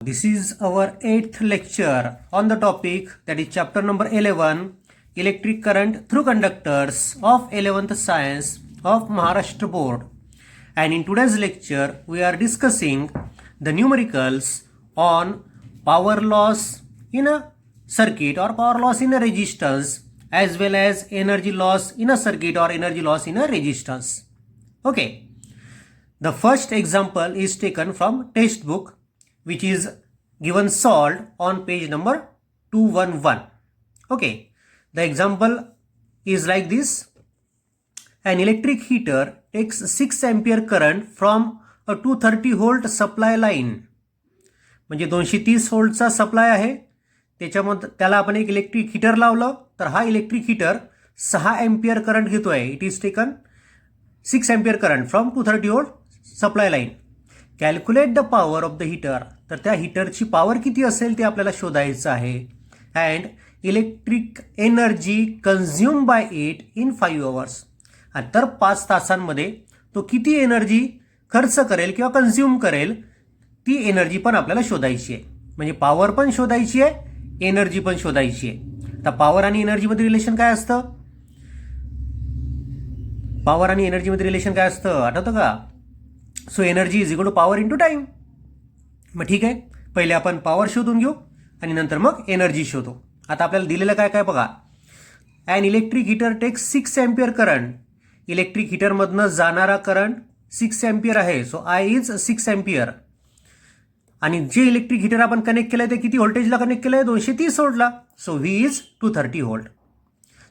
This is our 8th lecture on the topic, that is chapter number 11, electric current through conductors of 11th science of Maharashtra board. And in today's lecture we are discussing the numericals on power loss in a circuit or power loss in a resistance, as well as energy loss in a circuit or energy loss in a resistance. Okay. The first example is taken from textbook, which is given solved on page number 211. Okay, the example is like this. An electric heater takes 6 ampere current from a 230 volt supply line. म्हणजे 230 व्होल्टचा supply आहे, त्याच्यामध्ये त्याला आपण एक electric heater लावलं तर हा इलेक्ट्रिक हीटर 6 एम्पियर करंट घेतोय. It is taken 6 ampere current from 230 volt supply line. Calculate the power of the heater. तर त्या हीटरची पॉवर किती असेल ते आपल्याला शोधायचं आहे. And electric energy consume by it in 5 hours. तर 5 तासांमध्ये तो किती एनर्जी खर्च करेल किंवा कन्झ्युम करेल, ती एनर्जी पण आपल्याला शोधायची आहे. म्हणजे पॉवर पण शोधायची आहे, एनर्जी पण शोधायची आहे. तर पॉवर आणि एनर्जीमध्ये रिलेशन काय असतं? पॉवर आणि एनर्जीमध्ये रिलेशन काय असतं आठवतं का? So energy is equal to power into time. मग ठीक आहे, पहिले आपण पॉवर शोधून घेऊ आणि नंतर मग एनर्जी शोधू. आता आपल्याला दिलेलं काय काय बघा. And electric heater takes 6 ampere current. Electric हीटरमधनं जाणारा करंट 6 एम्पियर आहे. So I is 6 ampere. आणि जे इलेक्ट्रिक हीटर आपण कनेक्ट केलंय ते किती व्होल्टेजला कनेक्ट केलंय? 230 व्होल्टला. So V is 230 volt.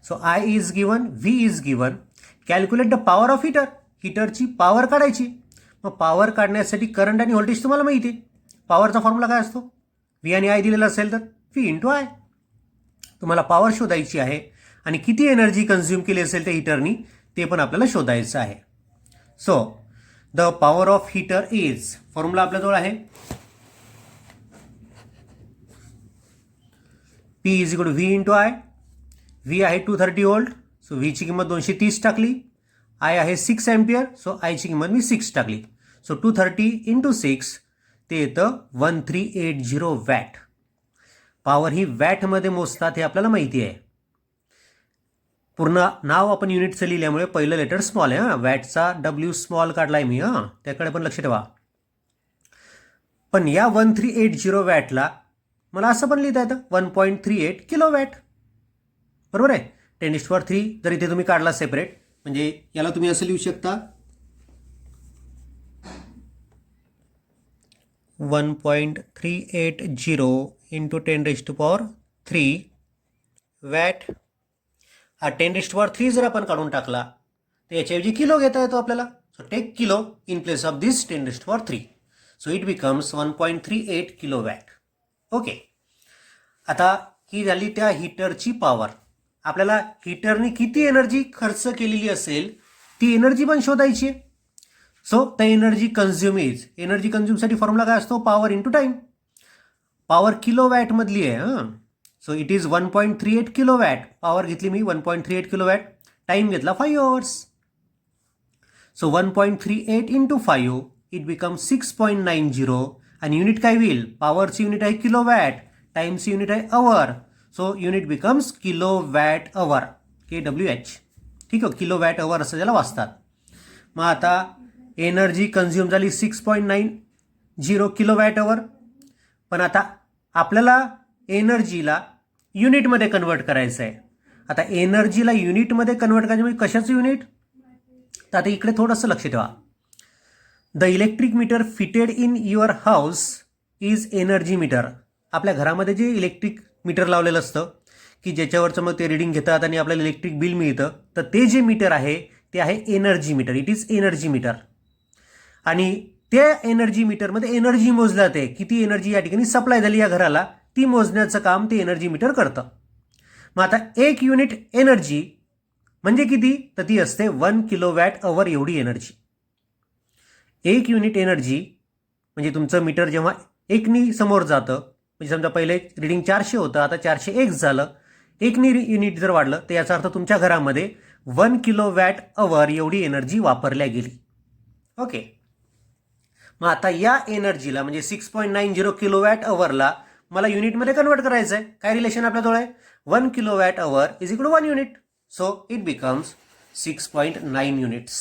So I is given, V is given. Calculate the power of heater. हीटरची पॉवर काढायची. मग पॉवर काढण्यासाठी करंट आणि व्होल्टेज तुम्हाला माहिती आहे. पॉवरचा फॉर्म्युला काय असतो? व्ही आणि आय दिलेला असेल तर व्ही इंटू आय. तुम्हाला पॉवर शोधायची आहे आणि किती एनर्जी कन्झ्युम केली असेल त्या हीटरनी ते पण आपल्याला शोधायचं आहे. So the power of heater is, formula आपल्याजवळ आहे P is equal to V into I. V आहे 230 व्होल्ट. सो व्हीची किंमत 230 टाकली. आय आहे 6 एम्पियर. सो आयची किंमत मी 6 टाकली. सो 230 इंटू 6 ते येतं 1380 वॅट. पॉवर ही वॅटमध्ये मोजतात हे आपल्याला माहिती आहे. पूर्ण नाव आपण युनिटचं लिहिल्यामुळे पहिलं लेटर स्मॉल आहे. वॅटचा डब्ल्यू स्मॉल काढलाय मी. त्याकडे पण लक्ष ठेवा. पण या 1380 वॅटला मला असं पण लिहिता येतं 1.38 किलोवॅट. बरोबर आहे. 10⁻³ जर इथे तुम्ही काढला सेपरेट, म्हणजे याला तुम्ही असं लिहू शकता 1.380 इंटू 10⁻³ वॅट. हा 10⁻³ जर आपण काढून टाकला तर याच्याऐवजी किलो घेता येतो आपल्याला. So take kilo in place of this 10⁻³. So it becomes 1.38 kilowatt. Okay. आता ही झाली त्या हीटरची पॉवर. आपल्याला हीटरने किती एनर्जी खर्च केलेली असेल ती एनर्जी पण शोधायची आहे. So the energy consume is, energy कन्झ्युमसाठी फॉर्म्युला काय असतो? Power into time. Power kilowatt मधली आहे. So it is 1.38 kilowatt. Power घेतली मी 1.38 किलोवॅट. टाइम घेतला 5 hours. So 1.38 into 5 it become 6.90. आणि युनिट काय होईल? पॉवरची युनिट आहे किलोवॅट, टाइमची युनिट आहे hour. So unit becomes kilowatt hour, KWH. ठीक आहे, किलोवॅट अवर असं त्याला वाचतात. मग आता एनर्जी कन्झ्युम झाली 6.90 किलोवॅट अवर. पण आता आपल्याला एनर्जीला युनिटमध्ये कन्वर्ट करायचं आहे. आता एनर्जीला युनिटमध्ये कन्वर्ट करायचं म्हणजे कशाचं युनिट? तर आता इकडे थोडंसं लक्ष ठेवा. The electric meter fitted in your house is energy meter. आपल्या घरामध्ये जे इलेक्ट्रिक मीटर लावलेलं असतं की ज्याच्यावरचं मग ते रिडिंग घेतात आणि आपल्याला इलेक्ट्रिक बिल मिळतं, तर ते जे मीटर आहे ते आहे energy meter. It is energy meter. आणि त्या एनर्जी मीटरमध्ये एनर्जी मोजल्या जाते. किती एनर्जी या ठिकाणी सप्लाय झाली या घराला ती मोजण्याचं काम ते एनर्जी मीटर करतं. मग आता 1 युनिट एनर्जी म्हणजे किती? तर ती असते 1 किलोवॅट अवर एवढी एनर्जी. 1 युनिट एनर्जी म्हणजे तुमचं मीटर जेव्हा 1नी समोर जातं, म्हणजे समजा पहिले रिडिंग 400 होतं, आता 401 झालं. 1नी युनिट जर वाढलं तर याचा अर्थ तुमच्या घरामध्ये 1 किलोवॅट अवर एवढी एनर्जी वापरल्या गेली. ओके. मग आता या एनर्जीला म्हणजे 6.90 किलोवॅट अवरला मला युनिटमध्ये कन्वर्ट करायचं आहे. काय रिलेशन आपल्याजवळ आहे? 1 kilowatt hour is equal to 1 unit. So it becomes 6.9 units.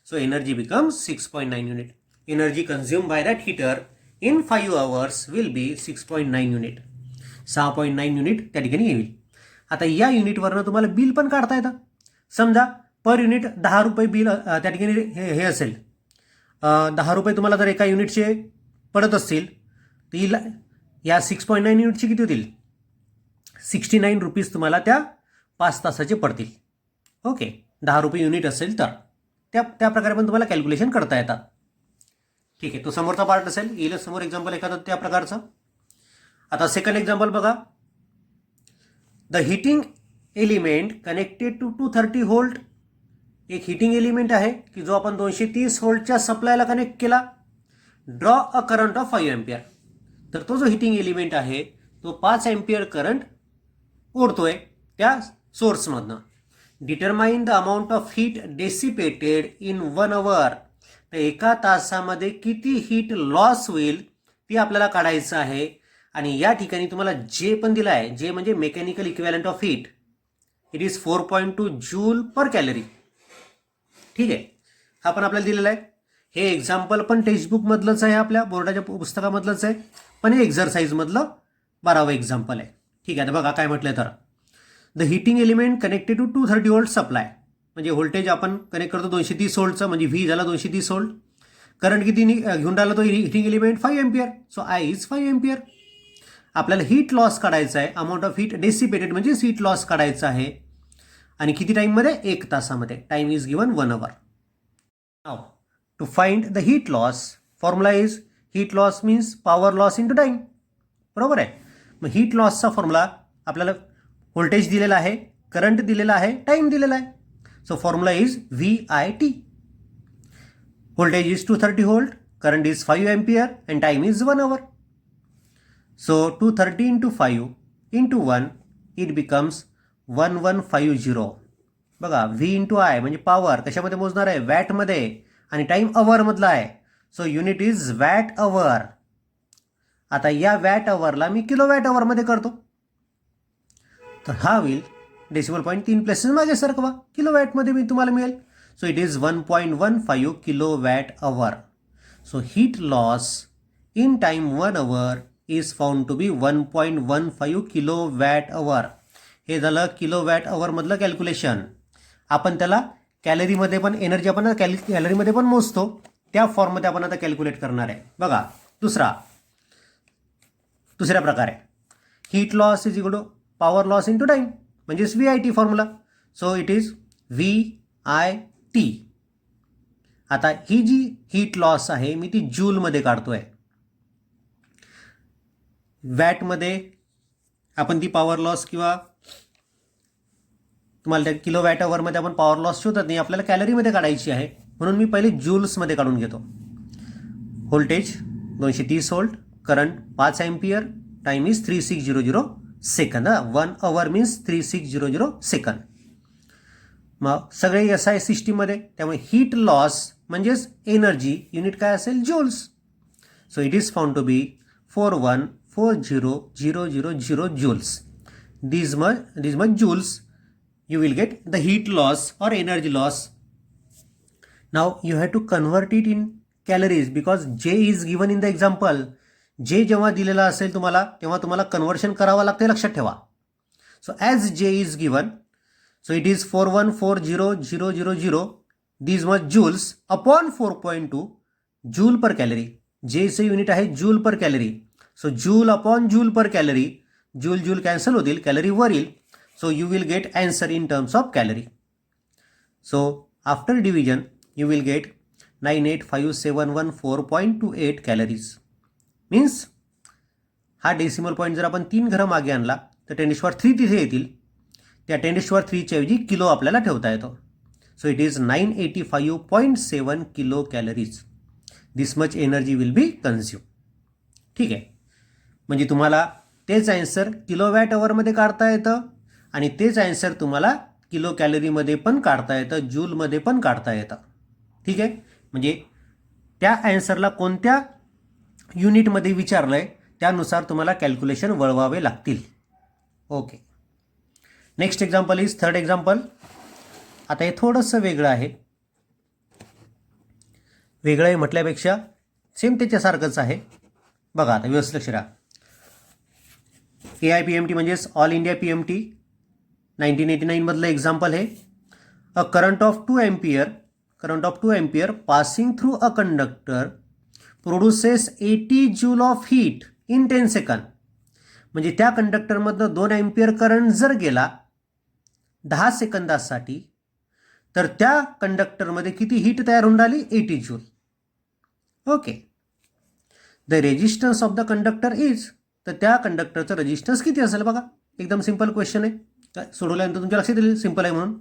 So energy becomes 6.9 unit. Energy consume by that heater in 5 hours will be 6.9 unit. 6.9 unit त्या ठिकाणी येईल. आता या युनिटवरनं तुम्हाला बिल पण काढता येतं. समजा पर युनिट 10 रुपये बिल त्या ठिकाणी हे असेल, 10 रुपये तुम्हाला जर एका युनिटचे पडत असतील तर या 6.9 युनिटची किती होतील? 69 रुपीज तुम्हाला त्या 5 तासाचे पडतील. ओके, 10 रुपये युनिट असेल तर त्या प्रकारे पण तुम्हाला कॅल्क्युलेशन करता येतात. ठीक आहे, तो समोरचा पार्ट असेल. येईल समोर एक्झाम्पल एखादं त्या प्रकारचं. आता सेकंड एक्झाम्पल बघा. The heating element connected to 230 volt. एक हिटिंग एलिमेंट आहे की जो आपण 230 व्होल्टच्या सप्लायला कनेक्ट केला. Draw a current of 5 ampere. तर तो जो हिटिंग एलिमेंट आहे तो 5 एम्पियर करंट ओढतोय त्या सोर्समधनं. Determine the amount of heat dissipated in 1 hour. तर एका तासामध्ये किती हीट लॉस होईल ती आपल्याला काढायचं आहे. आणि या ठिकाणी तुम्हाला जे पण दिलं आहे, जे म्हणजे mechanical equivalent of heat, it is 4.2 joule per calorie. ठीक आहे, हा पण आपल्याला दिलेला आहे. हे एक्झाम्पल पण टेक्स्टबुकमधलंच आहे, आपल्या बोर्डाच्या पुस्तकामधलंच आहे, पण हे एक्झरसाइजमधलं 12वं एक्झाम्पल आहे. ठीक आहे, आता बघा काय म्हटलंय तर. The heating element connected to 230 volt supply. म्हणजे व्होल्टेज आपण कनेक्ट करतो 230 व्होल्टचं, म्हणजे व्ही झाला 230 व्होल्ट. करंट किती घेऊन राहिला तो heating element? 5 ampere. So I is 5 ampere. आपल्याला हीट लॉस काढायचा आहे. अमाऊंट ऑफ हीट डेसिपेटेड म्हणजे हीट लॉस काढायचा आहे. आणि किती टाईममध्ये? 1 तासामध्ये. Time is given 1 hour. Now to find the heat loss, formula is heat loss means power loss into time. बरोबर आहे. मग हीट लॉसचा फॉर्म्युला आपल्याला व्होल्टेज दिलेला आहे, करंट दिलेला आहे, टाइम दिलेला आहे. So formula is VIT. Voltage is 230 volt, current is 5 ampere and time is 1 hour. So 230 into 5 into 1 it becomes 1150. बघा, V into I म्हणजे पॉवर कशामध्ये मोजणार आहे? वॅटमध्ये. आणि टाइम अवरमधला आहे. So unit is watt our. आता या वॅट अवरला मी किलोवॅट अवरमध्ये करतो. तर हा होईल डेसिमल पॉईंट 3 प्लेसेस मागे सरकवा, किलोवॅटमध्ये मी तुम्हाला मिळेल. So it is 1.15 kilowatt our. So heat loss in time 1 hour is found to be 1.15 kilowatt our. हे झालं किलोवॅट अवरमधलं कॅल्क्युलेशन. आपण त्याला कॅलरीमध्ये पण, एनर्जी आपण कॅलरीमध्ये पण मोजतो, त्या फॉर्ममध्ये आपण आता कॅल्क्युलेट करणार आहे. बघा, दुसऱ्या प्रकारे heat loss is equal to power loss into time, म्हणजेच VIT formula. So it is VIT. आता ही जी हीट लॉस आहे मी ती जूलमध्ये काढतोय. वॅटमध्ये आपण ती पॉवर लॉस किंवा तुम्हाला त्या किलोवॅट अवरमध्ये आपण पॉवर लॉस शोधत नाही, आपल्याला कॅलरीमध्ये काढायची आहे. म्हणून मी पहिले जूल्समध्ये काढून घेतो. Voltage 230 volt, current 5 ampere, time is 3600 second. 1 hour means 3600 second. मग सगळे SI सिस्टीममध्ये, त्यामुळे हीट लॉस म्हणजेच एनर्जी युनिट काय असेल? Joules. So it is found to be 4140,000 joules. These much joules you will get the heat loss or energy loss. Now you have to convert it in calories because J is given in the example. J जेव्हा दिलेला असेल तुम्हाला तेव्हा तुम्हाला conversion करावं लागते, लक्षात ठेवा. So as J is given, so it is 4140,000 these much joules upon 4.2 joule per calorie. J चे युनिट आहे जूल पर calorie. So joule upon joule पर कॅलरी, जूल कॅन्सल होतील, कॅलरी वर येईल. So you will get answer in terms of calorie. So after division you will get 985714.28 calories. Means हा decimal point जर आपण 3 घरं मागे आणला तर 10³ तिथे येतील. त्या 10³ ऐवजी किलो आपल्याला ठेवता येतो. So it is 985.7 kilo calories. This much energy will be consume. ठीक आहे, म्हणजे तुम्हाला तेच आन्सर किलोवॅट अवरमध्ये काढता येतं आणि तेच आन्सर तुम्हाला किलो कॅलरीमध्ये पण काढता येतं, जूलमध्ये पण काढता येतं. ठीक आहे, म्हणजे त्या ॲन्सरला कोणत्या युनिटमध्ये विचारलं आहे त्यानुसार तुम्हाला कॅल्क्युलेशन वळवावे लागतील. Okay. Next example is third example. आता हे थोडंसं वेगळं आहे. वेगळं आहे म्हटल्यापेक्षा सेम त्याच्यासारखंच आहे. बघा आता व्यवस्थित लक्ष द्या. AIPMT म्हणजेच ऑल इंडिया PMT 1989 मधलं एक्झाम्पल आहे. अ current of 2 ampere passing through a conductor produces 80 joule of heat in 10 second. म्हणजे त्या कंडक्टरमधनं 2 एम्पियर करंट जर गेला 10 सेकंदासाठी तर त्या कंडक्टरमध्ये किती हीट तयार होऊन राहिली? 80 joule. Okay. The resistance of the conductor is, तर त्या कंडक्टरचं रेजिस्टन्स किती असेल? बघा एकदम सिंपल क्वेश्चन आहे. सोडवल्यानंतर तुमच्या लक्षात येईल सिंपल आहे म्हणून.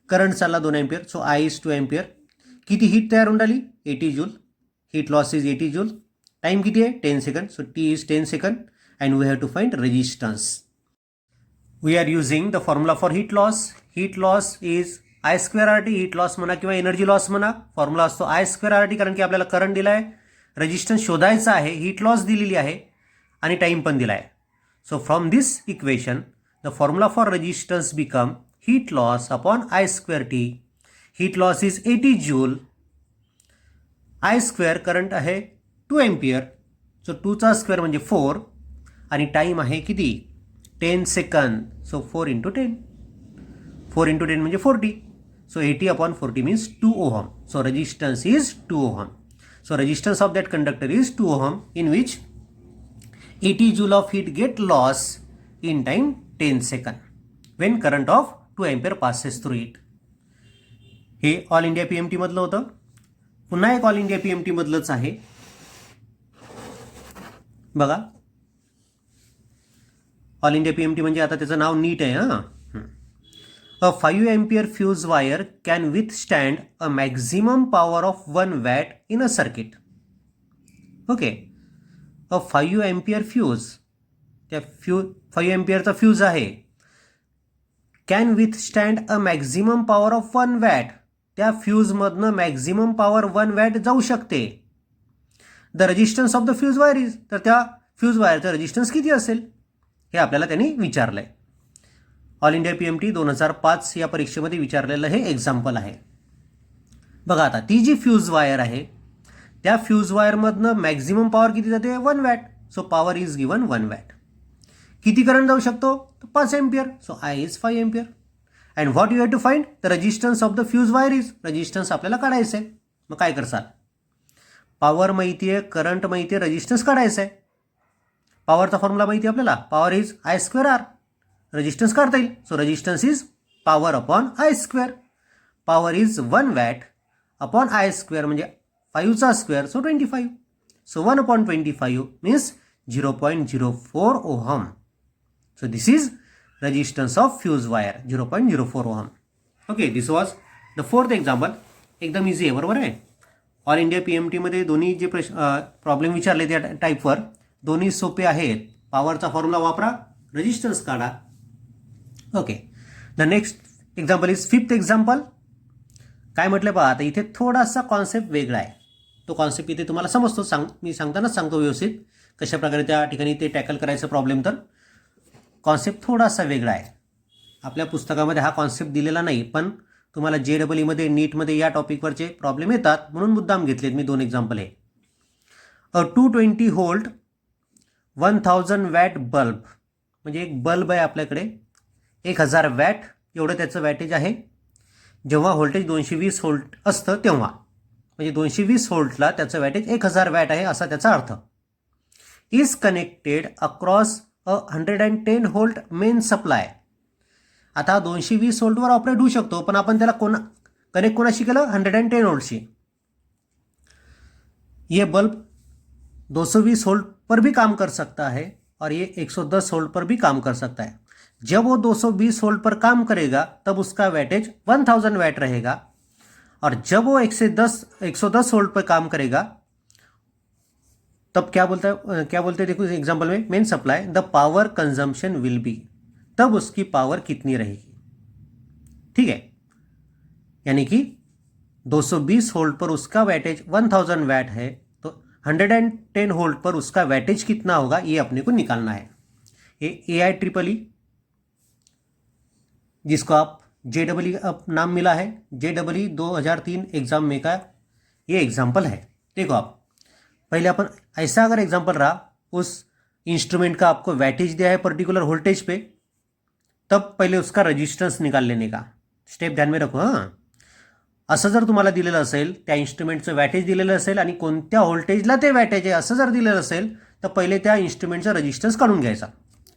करंट चालला 2 ampere, so I is 2 ampere. किती हीट तयार होऊन राहिली? 80 joule. Heat loss is 80 joule. Time किती आहे? 10 second. So T is 10 second and we have to find resistance. We are using the formula for heat loss. Heat loss is I²RT. Heat loss म्हणा किंवा energy loss म्हणा. Formula असतो I²RT कारण की आपल्याला current दिला आहे, रेजिस्टन्स शोधायचा आहे, हीट लॉस दिलेली आहे आणि टाइम पण दिला आहे. So from this equation the formula for resistance become heat loss upon I²T. Heat loss is 80 joule. I² current आहे 2 एम्पियर, सो 2चा स्क्वेअर म्हणजे 4 आणि टाइम आहे किती? 10 सेकंद. So 4 into 10. 4 into 10 म्हणजे 40. So 80 upon 40 means 2 ohm. So resistance is 2 ohm. So resistance of that conductor is 2 ohm in which 80 joule of heat get loss in time 10 second when current of 2 ampere passes through it. हे all India PMT मधलं होतं. पुन्हा एक all India PMT मधलंच आहे. बघा all India PMT म्हणजे आता त्याचं नाव नीट आहे. हां. A 5 ampere fuse wire can withstand a maximum power of 1 watt in a circuit. Okay. A 5 ampere fuse, त्या 5 ampereचा फ्यूज आहे, can withstand a maximum power of 1 watt. त्या फ्यूजमधनं मॅक्झिमम पॉवर 1 वॅट जाऊ शकते. The resistance of the fuse wire is, तर त्या fuse वायरचा resistance किती असेल हे आपल्याला त्यांनी विचारलंय. ऑल इंडिया PMT 2005 या परीक्षेमध्ये विचारलेलं हे एक्झाम्पल आहे. बघा आता ती जी फ्यूज वायर आहे त्या फ्यूज वायरमधनं मॅक्झिमम पॉवर किती जाते? 1 watt. So power is given 1 watt. किती करंट जाऊ शकतो? 5 ampere. So I is 5 ampere. And what you have to find? The resistance of the fuse wire is, resistance आपल्याला काढायचं आहे. मग काय करसाल? पॉवर माहिती आहे, करंट माहिती आहे, रेजिस्टन्स काढायचं आहे. पॉवरचा फॉर्म्युला माहिती आहे आपल्याला, पॉवर इज I²R. रेजिस्टन्स काढता येईल. So resistance is power upon I². Power is 1 watt upon I² म्हणजे 5चा square, so 25. So 1 upon 25 means 0.04 ohm. So this is resistance of fuse wire 0.04 ohm. Okay. This was the fourth example. एकदम easy आहे, बरोबर आहे. All India PMT मध्ये दोन्ही जे problem विचारले त्या टाईपवर दोन्ही सोपे आहेत. पॉवरचा फॉर्म्युला वापरा, रेजिस्टन्स काढा. Okay. The next example is fifth example. काय म्हटलं पहा, आता इथे थोडासा कॉन्सेप्ट वेगळा आहे. तो कॉन्सेप्ट इथे तुम्हाला समजतो, मी सांगतानाच सांगतो व्यवस्थित कशा प्रकारे त्या ठिकाणी ते टॅकल करायचं प्रॉब्लेम. तर कॉन्सेप्ट थोडासा वेगळा आहे. आपल्या पुस्तकामध्ये हा कॉन्सेप्ट दिलेला नाही, पण तुम्हाला JEE मध्ये नीटमध्ये या टॉपिकवरचे प्रॉब्लेम येतात म्हणून मुद्दाम घेतलेत मी 2 एक्झाम्पल आहे. अ 220 व्होल्ट 1000 वॅट बल्ब, म्हणजे एक बल्ब आहे आपल्याकडे, 1000 वॅट एवढं त्याचं वॅटेज आहे. जेव्हा व्होल्टेज 220 व्होल्ट असतं तेव्हा, म्हणजे 220 व्होल्टला त्याचं वॅटेज 1000 वॅट आहे असा त्याचा अर्थ. Is connected across a 110 volt main supply. आता 220 व्होल्टवर ऑपरेट होऊ शकतो, पण आपण त्याला कनेक्ट कोणाशी केलं? 110 व्होल्टशी. ये बल्ब 220 वोल्ट पर भी काम कर सकता है और ये 110 वोल्ट पर भी काम कर सकता है. जब वो 220 वोल्ट पर काम करेगा तब उसका वैटेज 1000 वैट रहेगा, और जब वो 110 वोल्ट पर काम करेगा तब क्या बोलते हैं देखो इस एग्जाम्पल में, main supply the power consumption will be, तब उसकी पावर कितनी रहेगी. ठीक है, यानी कि 220 वोल्ट पर उसका वैटेज 1000 वैट है, तो 110 वोल्ट पर उसका वैटेज कितना होगा ये अपने को निकालना है। ये AIEEE, जिसको आप JEE अब नाम मिला है, JEE 2003 एग्जाम में का ये एग्जाम्पल है। देखो आप पहले अपन ऐसा अगर एग्जाम्पल रहा, उस इंस्ट्रूमेंट का आपको वैटेज दिया है पर्टिकुलर वोल्टेज पे, तब पहिले उसका रेजिस्टन्स निकाल लेने का स्टेप ध्यान में रखो हां। असं जर तुम्हाला दिलेलं असेल, त्या इन्स्ट्रुमेंटचं वॅटेज दिलेलं असेल आणि कोणत्या व्होल्टेजला ते वॅटेज आहे असं जर दिलेलं असेल, तर पहिले त्या इन्स्ट्रुमेंटचा रेजिस्टन्स काढून घ्यायचा.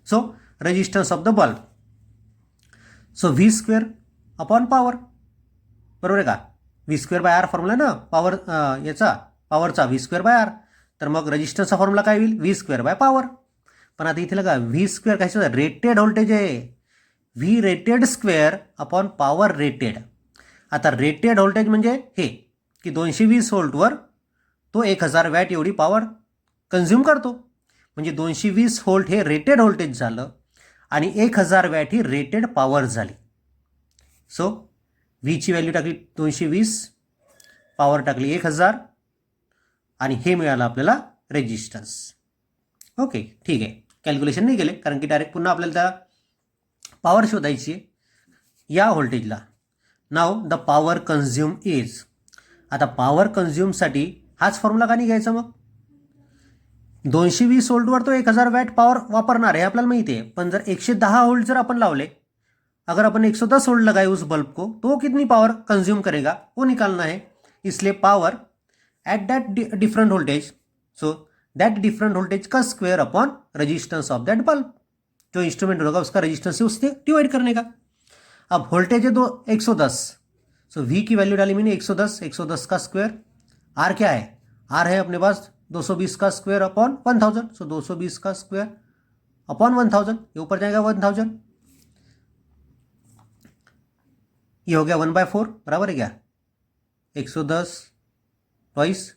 So resistance of the bulb, so V² upon power, बरोबर आहे का. V²/R फॉर्म्युला ना पॉवर याचा पॉवरचा V²/R, तर मग रेजिस्टन्सचा फॉर्म्युला काय होईल V²/पॉवर. पण आता इथे लगा V² काय रेटेड व्होल्टेज आहे, V rated square upon power rated. आता रेटेड व्होल्टेज म्हणजे हे की 220 व्होल्टवर तो 1000 वॅट एवढी पॉवर कंझ्युम करतो, म्हणजे 220 व्होल्ट हे रेटेड व्होल्टेज झालं आणि 1000 वॅट ही रेटेड पॉवर झाली. सो व्हीची व्हॅल्यू टाकली 220, पॉवर टाकली 1000 आणि हे मिळालं आपल्याला रेजिस्टन्स. ओके ठीक आहे, कॅल्क्युलेशन नाही केले कारण की डायरेक्ट पुन्हा आपल्याला त्या पॉवर शोधायची आहे या व्होल्टेजला. नाव द पॉवर कन्झ्युम इज, आता पॉवर कन्झ्युमसाठी हाच फॉर्म्युला का नाही घ्यायचा मग. 220 व्होल्टवर तो 1000 वॅट पॉवर वापरणार आहे आपल्याला माहिती आहे, पण जर 110 वोल्ट जर अपन लावले, अगर अपन 110 वोल्ट लगाए उस बल्ब को, तो कितनी पावर कंज्यूम करेगा वो निकालना है. इसलिए power at that different voltage, so that different voltage का square upon resistance of that bulb. जो इंस्ट्रूमेंट होगा उसका रेजिस्टेंस से उससे डिवाइड करने का. अब वोल्टेज है 110, सो V की वैल्यू डाली मैंने 110 का स्क्वायर. R क्या है, R है अपने पास 220 का स्क्वायर अपॉन 1000, सो 220 का स्क्वायर अपॉन 1000, ये ऊपर जाएगा 1000, ये हो गया 1/4, बराबर है क्या. 110 ट्वाइस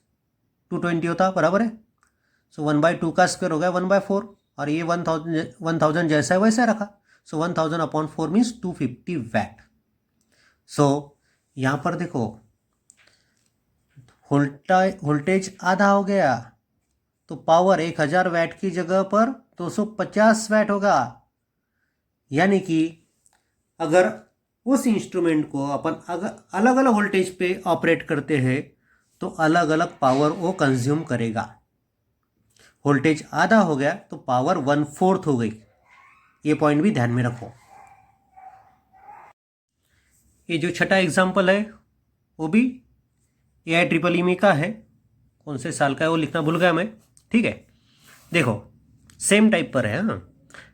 220 होता, बराबर है. सो 1/2 का स्क्वायर हो गया 1/4, और ये 1000 जैसा है वैसा रखा. So 1000 upon 4 means 250 watt. सो यहाँ पर देखो वोल्टेज आधा हो गया, तो पावर 1000 वैट की जगह पर 250 वैट होगा. यानी कि अगर उस इंस्ट्रूमेंट को अपन अगर अलग अलग वोल्टेज पे ऑपरेट करते हैं तो अलग अलग पावर वो कंज्यूम करेगा. वोल्टेज आधा हो गया तो पावर 1/4 हो गई. ये पॉइंट भी ध्यान में रखो. ये जो छठा एग्जाम्पल है वो भी AIEEE में का है, कौन से साल का है वो लिखना भूल गया मैं. ठीक है, देखो सेम टाइप पर है. हाँ,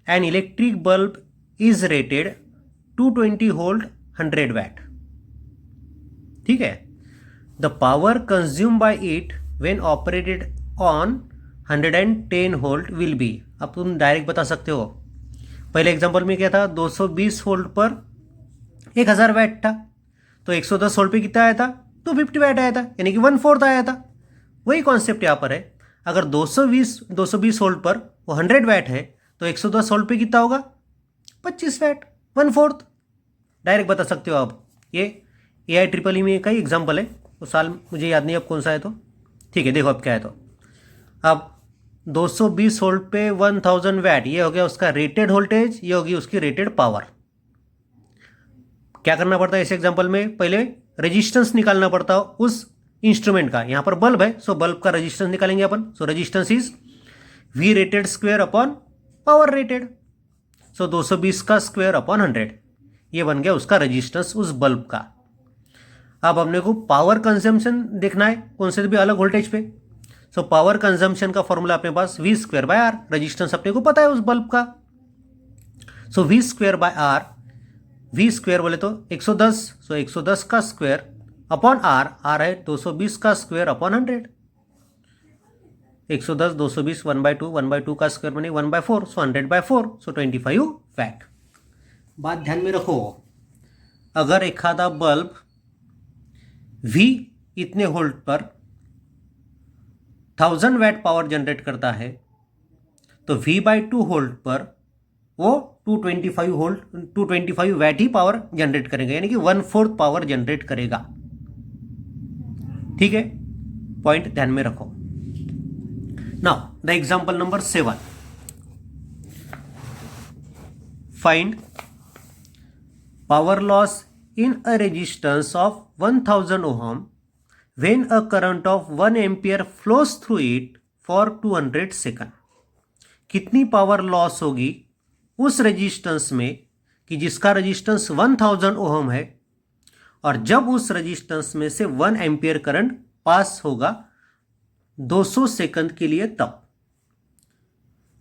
an electric bulb is rated 220 volt 100 watt. ठीक है, the power consume by it when operated on 110 volt will be. अब तुम डायरेक्ट बता सकते हो. पहले एग्जांपल में क्या था, 220 वोल्ट पर 1000 वैट था, तो 110 वोल्ट पे कितना आया था, 250 वैट आया था, यानी कि 1/4 आया था. वही कॉन्सेप्ट यहाँ पर है. अगर 220 वोल्ट पर वो 100 वैट है, तो 110 वोल्ट पे कितना होगा, 25 वैट, 1/4. डायरेक्ट बता सकते हो आप. ये AIEEE में का ही एग्जाम्पल है, वो साल मुझे याद नहीं अब कौन सा है. तो ठीक है, देखो अब क्या है. तो अब 220 वोल्ट पे 1000 वैट, ये हो गया उसका रेटेड वोल्टेज, ये होगी उसकी रेटेड पावर. क्या करना पड़ता है इस एग्जांपल में, पहले रेजिस्टेंस निकालना पड़ता है उस इंस्ट्रूमेंट का. यहाँ पर बल्ब है, सो बल्ब का रेजिस्टेंस निकालेंगे अपन. So resistance is V rated square upon power rated. So 220 का स्क्वायर अपॉन 100, ये बन गया उसका रेजिस्टेंस उस बल्ब का. अब हमने को पावर कंजम्पशन देखना है कौन से भी अलग वोल्टेज पे. सो पावर कंजम्पशन का फॉर्मूला अपने पास V²/R, रेजिस्टेंस अपने को पता है उस बल्ब का. सो V²/R, V² बोले तो 110, सो 110 का स्क्वायर अपॉन R, R है 220 का स्क्वायर अपॉन 100. 110 220 1/2 का स्क्वायर बने 1/4, सो 100/4, सो 25 वैट. बात ध्यान में रखो, अगर एखादा बल्ब V इतने वोल्ट पर 1000 वैट पावर जनरेट करता है, तो V/2 वोल्ट पर वो 225 वैट ही पावर जनरेट करेगा, यानी कि 1/4 पावर जनरेट करेगा. ठीक है, पॉइंट ध्यान में रखो। Now the example number 7, find power loss in a resistance of 1000 ohm when a current of 1 ampere flows through it for 200 second. कितनी पावर लॉस होगी उस रेजिस्टेंस में कि जिसका रेजिस्टेंस 1000 ओहम है और जब उस रेजिस्टेंस में से 1 एम्पियर करंट पास होगा 200 सेकंड के लिए तब।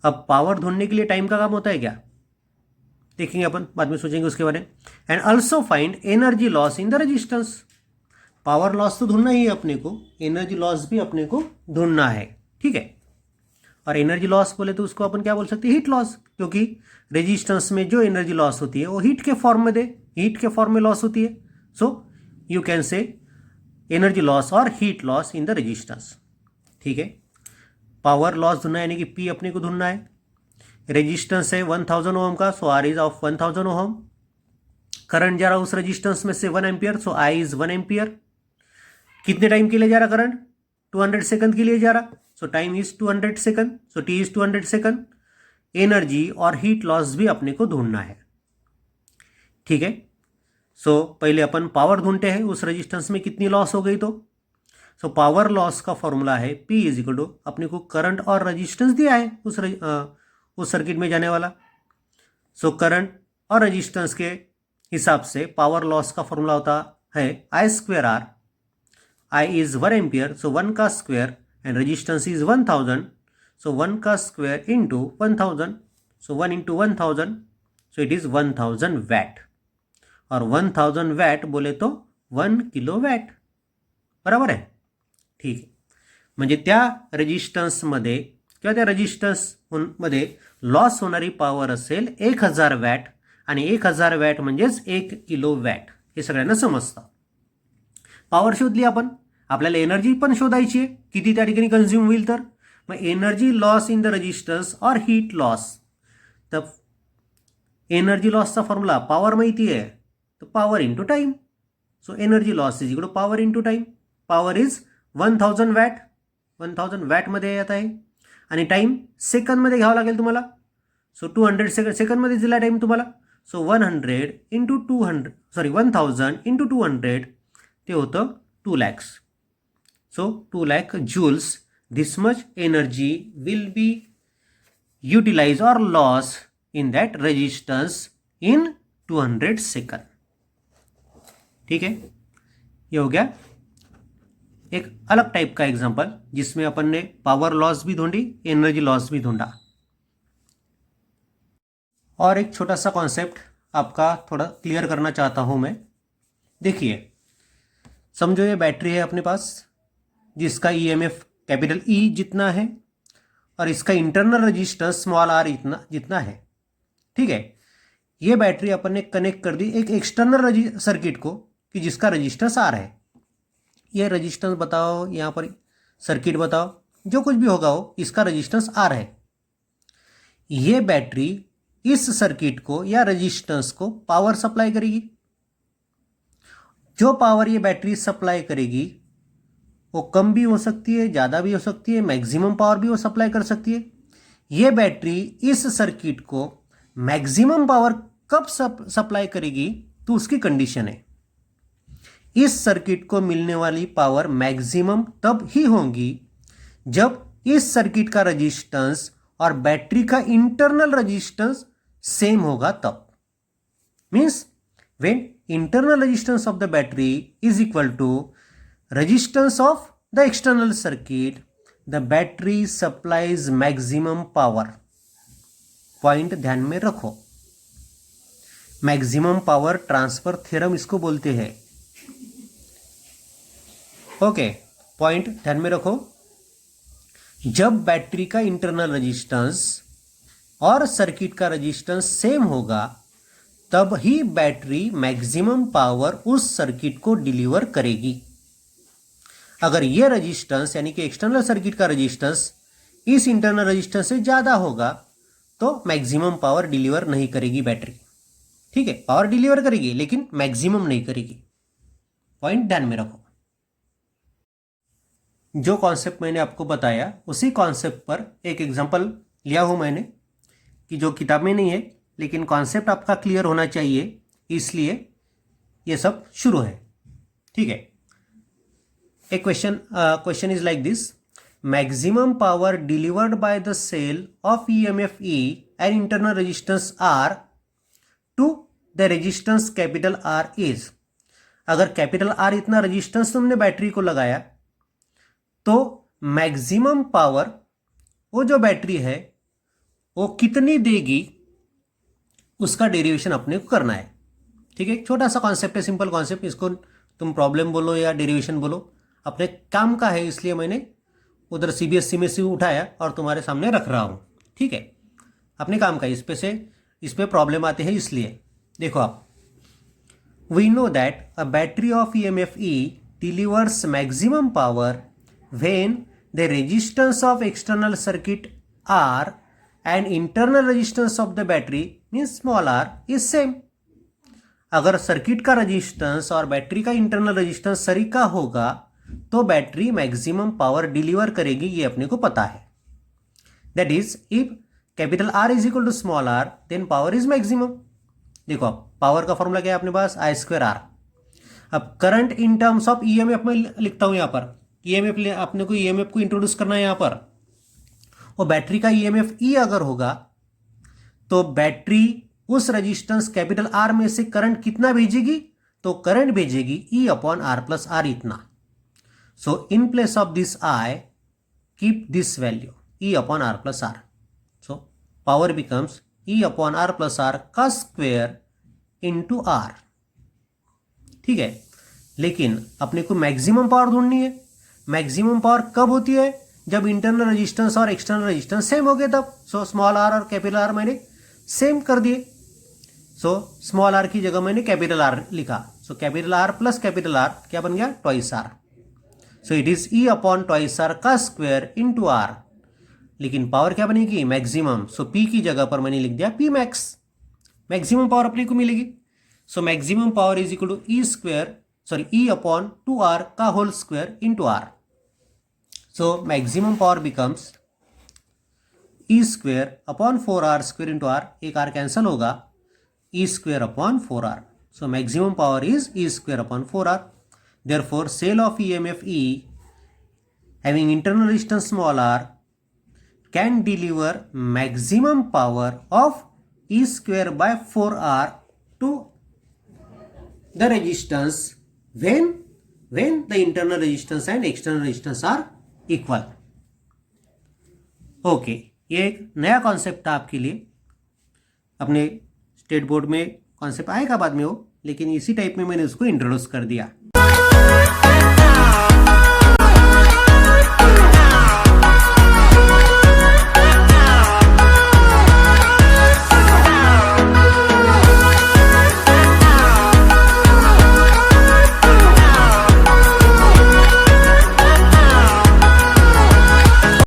अब पावर ढूंढने के लिए टाइम का काम होता है क्या, देखेंगे अपन, बाद में सोचेंगे उसके बारे में। End also find energy loss in the resistance. Power loss तो ढूंढना ही है अपने को, एनर्जी लॉस भी अपने को ढूंढना है, ठीक है। और एनर्जी लॉस बोले तो उसको अपन क्या बोल सकते हैं, हीट लॉस, क्योंकि रेजिस्टेंस में जो एनर्जी लॉस होती है वो हीट के फॉर्म में हीट के फॉर्म में लॉस होती है। So you can say energy loss और heat loss in the resistance, ठीक है। पावर लॉस ढूंढना यानी कि पी अपने को ढूंढना है। रेजिस्टेंस है 1000 ओम का, so R is of 1000 ohm. Current जा रहा उस रेजिस्टेंस में से 1 ampere, so I is 1 ampere. कितने टाइम के लिए जा रहा करंट, 200 सेकंड के लिए जा रहा, so time is 200 second, so T is 200 second. Energy और हीट लॉस भी अपने को ढूंढना है, ठीक है। सो पहले अपन पावर ढूंढते हैं, उस रेजिस्टेंस में कितनी लॉस हो गई तो। सो पावर लॉस का फॉर्मूला है P इज इक्वल टू, अपने को करंट और रेजिस्टेंस दिया है उस सर्किट में जाने वाला। सो करंट और रेजिस्टेंस के हिसाब से पावर लॉस का फॉर्मूला होता है I square R। I is 1 ampere, so 1 का square, and resistance is 1000, so 1 का square into 1000, so 1 into 1000, so it is 1000 watt. और 1000 वैट बोले तो 1 किलो वैट, बराबर आहे, ठीक आहे। म्हणजे त्या रेजिस्टन्समध्ये किंवा त्या रेजिस्टन्समध्ये लॉस होणारी पॉवर असेल 1000 वॅट, आणि 1000 वॅट म्हणजेच 1 किलो वॅट, हे सगळ्यांना समजतं। पॉवर शोधली आपण, आपल्याला एनर्जी पण शोधायची आहे, किती त्या ठिकाणी कन्झ्युम होईल। तर मग energy loss in the resistance और हीट लॉस, तर एनर्जी लॉसचा फॉर्म्युला पॉवर माहिती आहे, तो power into time. So energy loss is equal to power into time. Power is 1000 watt, 1000 वॅटमध्ये येत आहे, आणि टाइम सेकंडमध्ये घ्यावा लागेल तुम्हाला। सो 200 सेकंडमध्ये दिला टाइम तुम्हाला। सो 100 इंटू 200, सॉरी 1000 इंटू 200, ते होतं 2 lakhs। So 2 lakh joules, this much energy will be utilized or lost in that resistance in 200 second, ठीक है। ये हो गया एक अलग टाइप का एग्जांपल, जिसमें अपन ने पावर लॉस भी ढूंढी, एनर्जी लॉस भी ढूंढा। और एक छोटा सा कॉन्सेप्ट आपका थोड़ा क्लियर करना चाहता हूं मैं। देखिए, समझो ये बैटरी है अपने पास, जिसका ईएमएफ कैपिटल ई जितना है और इसका इंटरनल रेजिस्टेंस स्मॉल आर इतना जितना है, ठीक है। ये बैटरी अपन ने कनेक्ट कर दी एक एक्सटर्नल सर्किट को, कि जिसका रेजिस्टेंस आर है। ये रेजिस्टेंस बताओ, यहाँ पर सर्किट बताओ, जो कुछ भी होगा वो, इसका रेजिस्टेंस आर है। ये बैटरी इस सर्किट को या रेजिस्टेंस को पावर सप्लाई करेगी। जो पावर ये बैटरी सप्लाई करेगी वो कम भी हो सकती है, ज़्यादा भी हो सकती है, मैक्सिमम पावर भी वो सप्लाई कर सकती है। ये बैटरी इस सर्किट को मैक्सिमम पावर कब सप्लाई करेगी, तो उसकी कंडीशन है। इस सर्किट को मिलने वाली पावर मैक्सिमम तब ही होगी जब इस सर्किट का रेजिस्टेंस और बैटरी का इंटरनल रेजिस्टेंस सेम होगा तब। Means when internal resistance of the battery is equal to resistance of the external circuit, the battery supplies maximum power. Point ध्यान में रखो, मैक्सिमम पावर ट्रांसफर थ्योरम इसको बोलते हैं। ओके, पॉइंट ध्यान में रखो, जब बैटरी का इंटरनल रेजिस्टेंस और सर्किट का रेजिस्टेंस सेम होगा तब ही बैटरी मैक्सिमम पावर उस सर्किट को डिलीवर करेगी। अगर ये रेजिस्टेंस यानी कि एक्सटर्नल सर्किट का रेजिस्टेंस इस इंटरनल रेजिस्टेंस से ज़्यादा होगा तो मैक्सिमम पावर डिलीवर नहीं करेगी बैटरी, ठीक है। पावर डिलीवर करेगी लेकिन मैक्सिमम नहीं करेगी। पॉइंट ध्यान में रखो। जो कॉन्सेप्ट मैंने आपको बताया उसी कॉन्सेप्ट पर एक एग्जांपल लिया हूँ मैंने, कि जो किताब में नहीं है, लेकिन कॉन्सेप्ट आपका क्लियर होना चाहिए, इसलिए ये सब शुरू है। ठीक है। एक question is like this, maximum power delivered by the cell of EMF E and internal resistance R to the resistance capital R is. अगर कैपिटल R इतना रेजिस्टेंस तुमने बैटरी को लगाया तो मैक्सिमम पावर वो जो बैटरी है वो कितनी देगी, उसका डेरिवेशन अपने को करना है। ठीक है, छोटा सा कॉन्सेप्ट है, सिंपल कॉन्सेप्ट, इसको तुम प्रॉब्लम बोलो या डेरिवेशन बोलो, अपने काम का है, इसलिए मैंने उधर CBSE में से उठाया और तुम्हारे सामने रख रहा हूँ। ठीक है, अपने काम का, इस पे प्रॉब्लम आते हैं, इसलिए देखो आप, we know that a battery of EMF E delivers maximum power when the resistance of external circuit R and internal resistance of the battery means small r is same। अगर सर्किट का resistance और battery का internal resistance सरी का होगा तो battery maximum power deliver करेगी, ये अपने को पता है। That is if capital R is equal to small r then power is maximum. देखो आप, पावर का फॉर्मूला क्या है अपने पास, I²R। अब current in terms of EMF में लिखता हूं, यहां पर EMF अपने को EMF को इंट्रोड्यूस करना है यहां पर, और बैटरी का EMF E अगर होगा तो बैटरी उस रेजिस्टेंस कैपिटल R में से करंट कितना भेजेगी, तो करंट भेजेगी E/R+R इतना। So in place of this I keep this value E/R+R। So power becomes E/R+R का स्क्वायर इंटू R। ठीक है, लेकिन अपने को मैक्सिमम पावर ढूंढनी है। मैक्सिमम पावर कब होती है, जब इंटरनल रेजिस्टेंस और एक्सटर्नल रेजिस्टेंस सेम हो गए तब। सो स्मॉल r और कैपिटल R मैंने सेम कर दिए, सो स्मॉल r की जगह मैंने कैपिटल R लिखा। So capital R plus capital R क्या बन गया, twice R। So it is E/2R का स्क्वायर इंटू R। लेकिन पावर क्या बनेगी, मैक्सिमम। सो P की जगह पर मैंने लिख दिया P मैक्स, मैक्सिमम पावर अपने को मिलेगी। So maximum power is equal to E/2R का whole square into R। So maximum power becomes E²/4R² into R, एक R कैंसल होगा, E²/4R। So maximum power is E²/4R। Therefore, cell of EMF E having internal resistance small r can deliver maximum power of E²/4R to the resistance when the internal resistance and external resistance are equal। Okay, ये एक नया concept था आपके लिए। अपने state board में concept आएगा बाद में वो, लेकिन इसी टाइप में मैंने उसको इंट्रोड्यूस कर दिया।